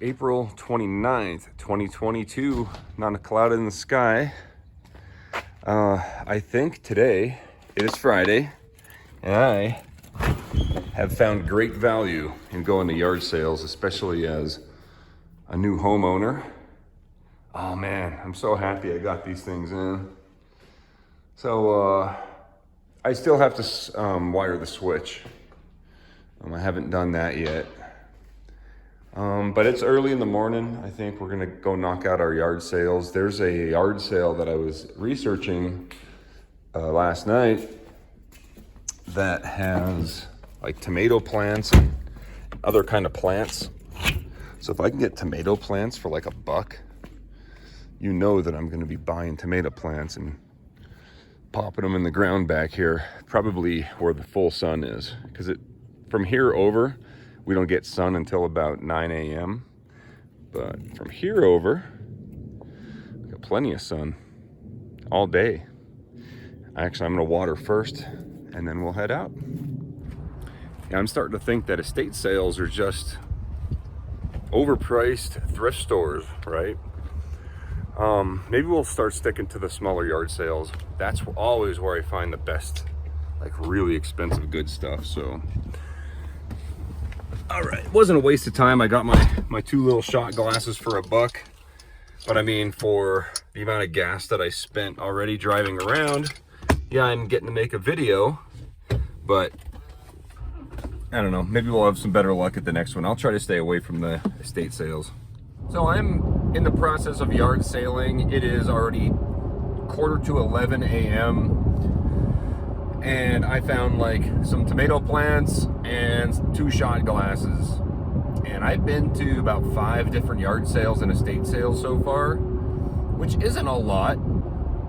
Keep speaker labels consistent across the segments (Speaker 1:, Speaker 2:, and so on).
Speaker 1: April 29th, 2022, not a cloud in the sky. I think today it is Friday, and I have found great value in going to yard sales, especially as a new homeowner. Oh man, I'm so happy I got these things in. So I still have to wire the switch. I haven't done that yet. But it's early in the morning. I think we're gonna go knock out our yard sales. There's a yard sale that I was researching last night that has like tomato plants and other kind of plants. So if I can get tomato plants for like $1, you know that I'm gonna be buying tomato plants and popping them in the ground back here, probably where the full sun is, because from here over, we don't get sun until about 9 a.m. But from here over, we got plenty of sun all day. Actually, I'm gonna water first and then we'll head out. Yeah, I'm starting to think that estate sales are just overpriced thrift stores, right? Maybe we'll start sticking to the smaller yard sales. That's always where I find the best, like really expensive good stuff, so. All right, it wasn't a waste of time. I got my 2 little shot glasses for $1, but I mean, for the amount of gas that I spent already driving around, yeah, I'm getting to make a video, but I don't know, maybe we'll have some better luck at the next one. I'll try to stay away from the estate sales. So I'm in the process of yard sailing. It is already 10:45 a.m. and I found like some tomato plants and 2 shot glasses. And I've been to about 5 different yard sales and estate sales so far, which isn't a lot,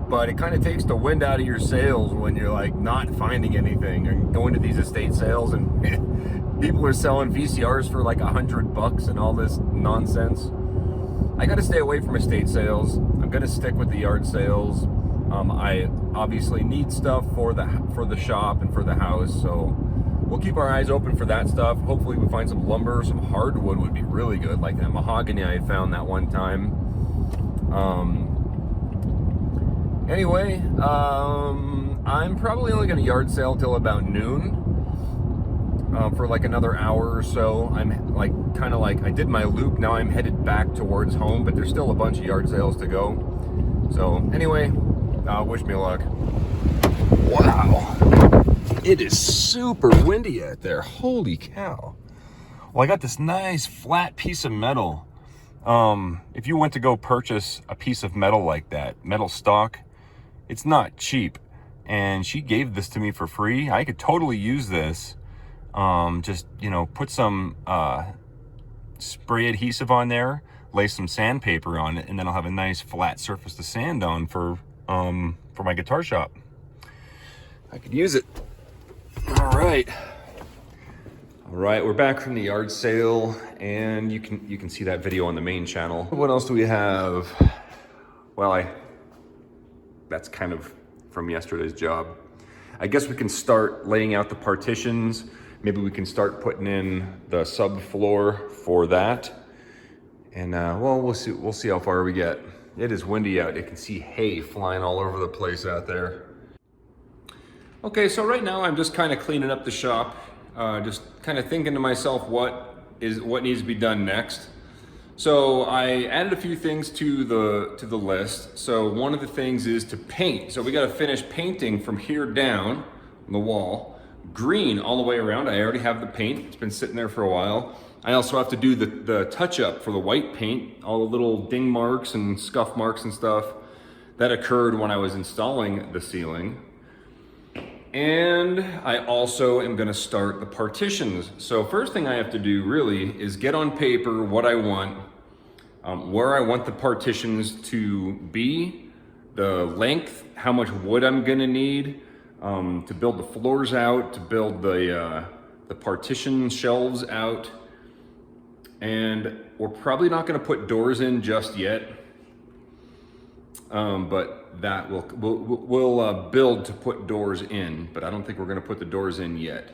Speaker 1: but it kind of takes the wind out of your sails when you're like not finding anything and going to these estate sales and people are selling VCRs for like $100 and all this nonsense. I got to stay away from estate sales. I'm going to stick with the yard sales. I obviously need stuff for the shop and for the house, so we'll keep our eyes open for that stuff. Hopefully we find some lumber. Some hardwood would be really good, like that mahogany I had found that one time. Anyway, I'm probably only going to yard sale till about noon. For like another hour or so. I'm like kind of like I did my loop. Now I'm headed back towards home, but there's still a bunch of yard sales to go. So anyway, wish me luck. Wow, it is super windy out there. Holy cow. Well, I got this nice flat piece of metal. If you went to go purchase a piece of metal like that, metal stock, it's not cheap. And she gave this to me for free. I could totally use this. Just, you know, put some spray adhesive on there, lay some sandpaper on it, and then I'll have a nice flat surface to sand on for my guitar shop. I could use it. All right, we're back from the yard sale, and you can see that video on the main channel. What else do we have? Well, that's kind of from yesterday's job. I guess we can start laying out the partitions. Maybe we can start putting in the subfloor for that. And well, we'll see how far we get. It is windy out. You can see hay flying all over the place out there. Okay, so right now I'm just kind of cleaning up the shop. Just kind of thinking to myself what needs to be done next. So I added a few things to the list. So one of the things is to paint. So we got to finish painting from here down on the wall. Green all the way around. I already have the paint. It's been sitting there for a while. I also have to do the touch up for the white paint, all the little ding marks and scuff marks and stuff that occurred when I was installing the ceiling. And I also am going to start the partitions. So first thing I have to do really is get on paper what I want, where I want the partitions to be, the length, how much wood I'm going to need, to build the floors out, to build the partition shelves out. And we're probably not going to put doors in just yet, but that we'll build to put doors in, but I don't think we're going to put the doors in yet.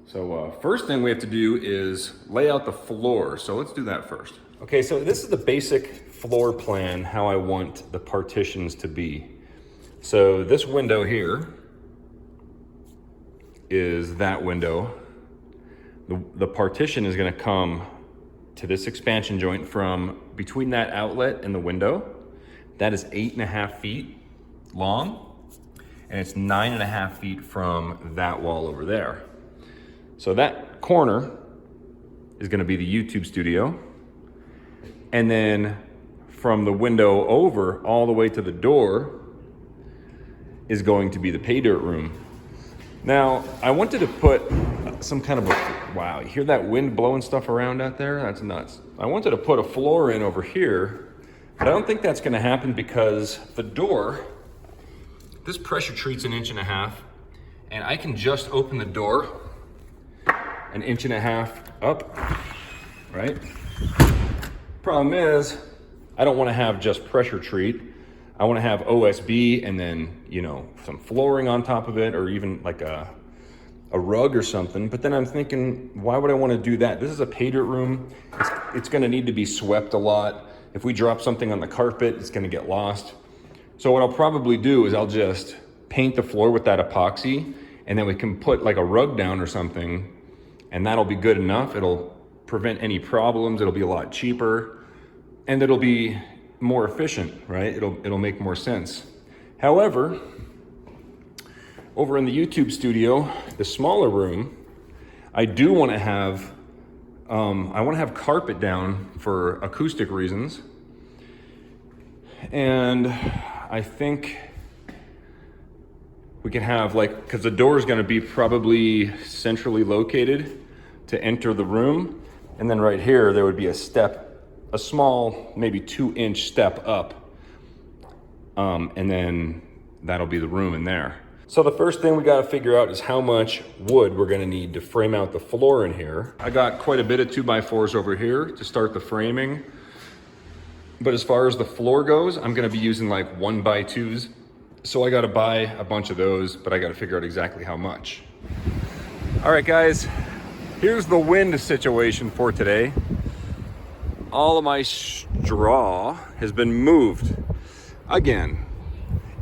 Speaker 1: So first thing we have to do is lay out the floor. So let's do that first. Okay, so this is the basic floor plan, how I want the partitions to be. So this window here is that window. The partition is gonna come to this expansion joint from between that outlet and the window. That is 8.5 feet long, and it's 9.5 feet from that wall over there. So that corner is gonna be the YouTube studio. And then from the window over all the way to the door is going to be the pay dirt room. Now, I wanted to put some kind of a, wow, you hear that wind blowing stuff around out there? That's nuts. I wanted to put a floor in over here, but I don't think that's gonna happen because the door, this pressure treat's 1.5 inches, and I can just open the door 1.5 inches up, right? Problem is, I don't wanna have just pressure treat. I wanna have OSB and then, you know, some flooring on top of it, or even like a rug or something. But then I'm thinking, why would I wanna do that? This is a pay dirt room. It's gonna need to be swept a lot. If we drop something on the carpet, it's gonna get lost. So what I'll probably do is I'll just paint the floor with that epoxy, and then we can put like a rug down or something, and that'll be good enough. It'll prevent any problems. It'll be a lot cheaper, and it'll be more efficient, right? It'll make more sense. However, over in the YouTube studio, the smaller room, I do want to have, I want to have carpet down for acoustic reasons, and I think we can have like, because the door is going to be probably centrally located to enter the room. And then right here, there would be a step, a small, maybe 2-inch step up. And then that'll be the room in there. So the first thing we gotta figure out is how much wood we're gonna need to frame out the floor in here. I got quite a bit of 2x4s over here to start the framing. But as far as the floor goes, I'm gonna be using like 1x2s. So I gotta buy a bunch of those, but I gotta figure out exactly how much. All right, guys. Here's the wind situation for today. All of my straw has been moved again.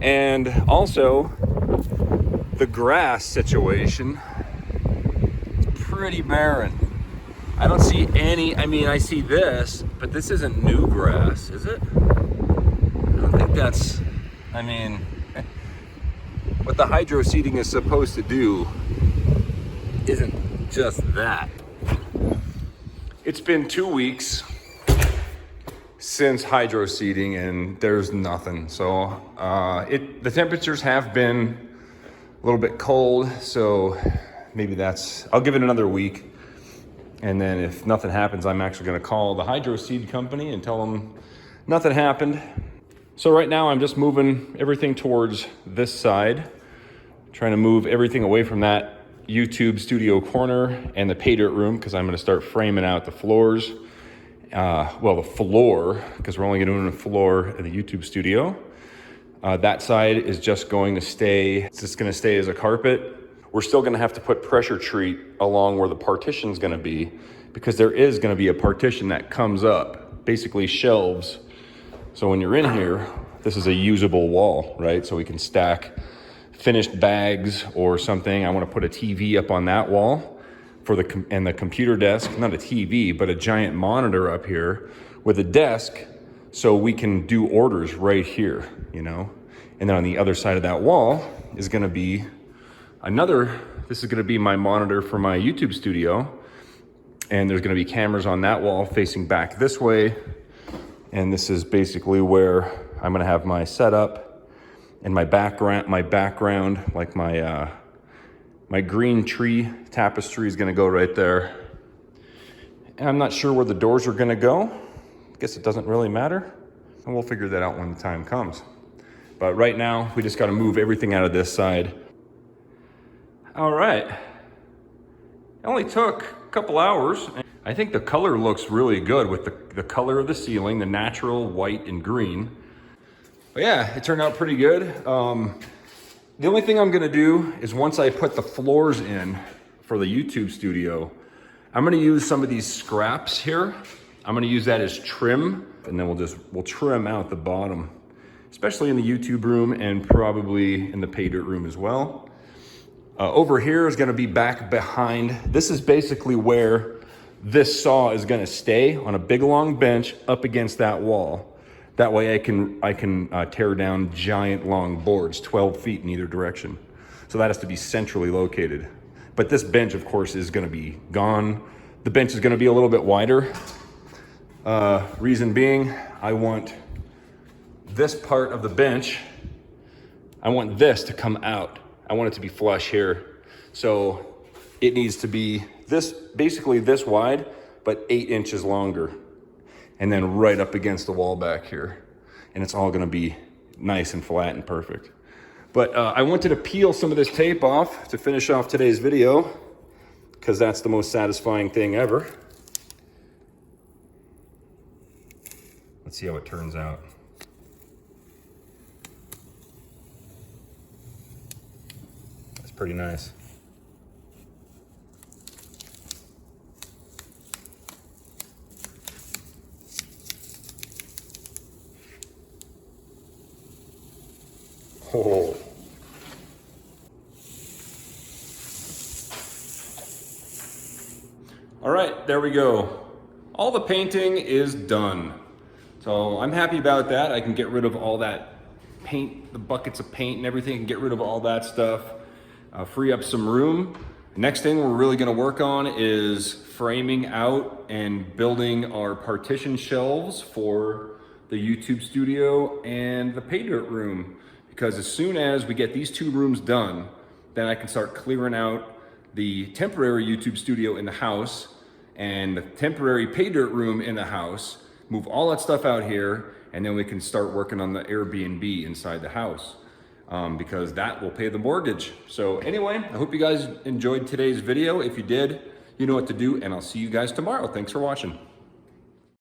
Speaker 1: And also the grass situation is pretty barren. I don't see any, I mean, I see this, but this isn't new grass, is it? I don't think that's, I mean, what the hydro seeding is supposed to do isn't just that. It's been 2 weeks since hydro seeding and there's nothing. So the temperatures have been a little bit cold, so maybe that's, I'll give it another week. And then if nothing happens, I'm actually gonna call the hydro seed company and tell them nothing happened. So right now I'm just moving everything towards this side, trying to move everything away from that YouTube studio corner and the pay dirt room, because I'm going to start framing out the floors. Well, the floor, because we're only going to do the floor in the YouTube studio. That side is just going to stay, it's just going to stay as a carpet. We're still going to have to put pressure treat along where the partition is going to be, because there is going to be a partition that comes up, basically shelves. So when you're in here, this is a usable wall, right? So we can stack finished bags or something. I want to put a TV up on that wall for the computer desk, not a TV, but a giant monitor up here with a desk, so we can do orders right here, you know? And then on the other side of that wall is going to be this is going to be my monitor for my YouTube studio. And there's going to be cameras on that wall facing back this way. And this is basically where I'm going to have my setup. And my background, like my green tree tapestry is gonna go right there. And I'm not sure where the doors are gonna go. I guess it doesn't really matter. And we'll figure that out when the time comes. But right now, we just gotta move everything out of this side. All right. It only took a couple hours. I think the color looks really good with the color of the ceiling, the natural white and green. But yeah, it turned out pretty good. The only thing I'm gonna do is once I put the floors in for the YouTube studio, I'm gonna use some of these scraps here. I'm gonna use that as trim, and then we'll trim out the bottom, especially in the YouTube room and probably in the pay dirt room as well. Over here is gonna be back behind. This is basically where this saw is gonna stay on a big long bench up against that wall. That way I can tear down giant long boards, 12 feet in either direction. So that has to be centrally located. But this bench, of course, is gonna be gone. The bench is gonna be a little bit wider. Reason being, I want this part of the bench, I want this to come out. I want it to be flush here. So it needs to be basically this wide, but 8 inches longer. And then right up against the wall back here. And it's all gonna be nice and flat and perfect. But I wanted to peel some of this tape off to finish off today's video, because that's the most satisfying thing ever. Let's see how it turns out. That's pretty nice. Oh. All right, there we go. All the painting is done. So I'm happy about that. I can get rid of all that paint, the buckets of paint and everything, and get rid of all that stuff, free up some room. Next thing we're really gonna work on is framing out and building our partition shelves for the YouTube studio and the pay dirt room. Because as soon as we get these 2 rooms done, then I can start clearing out the temporary YouTube studio in the house and the temporary pay dirt room in the house, move all that stuff out here, and then we can start working on the Airbnb inside the house, because that will pay the mortgage. So anyway, I hope you guys enjoyed today's video. If you did, you know what to do, and I'll see you guys tomorrow. Thanks for watching.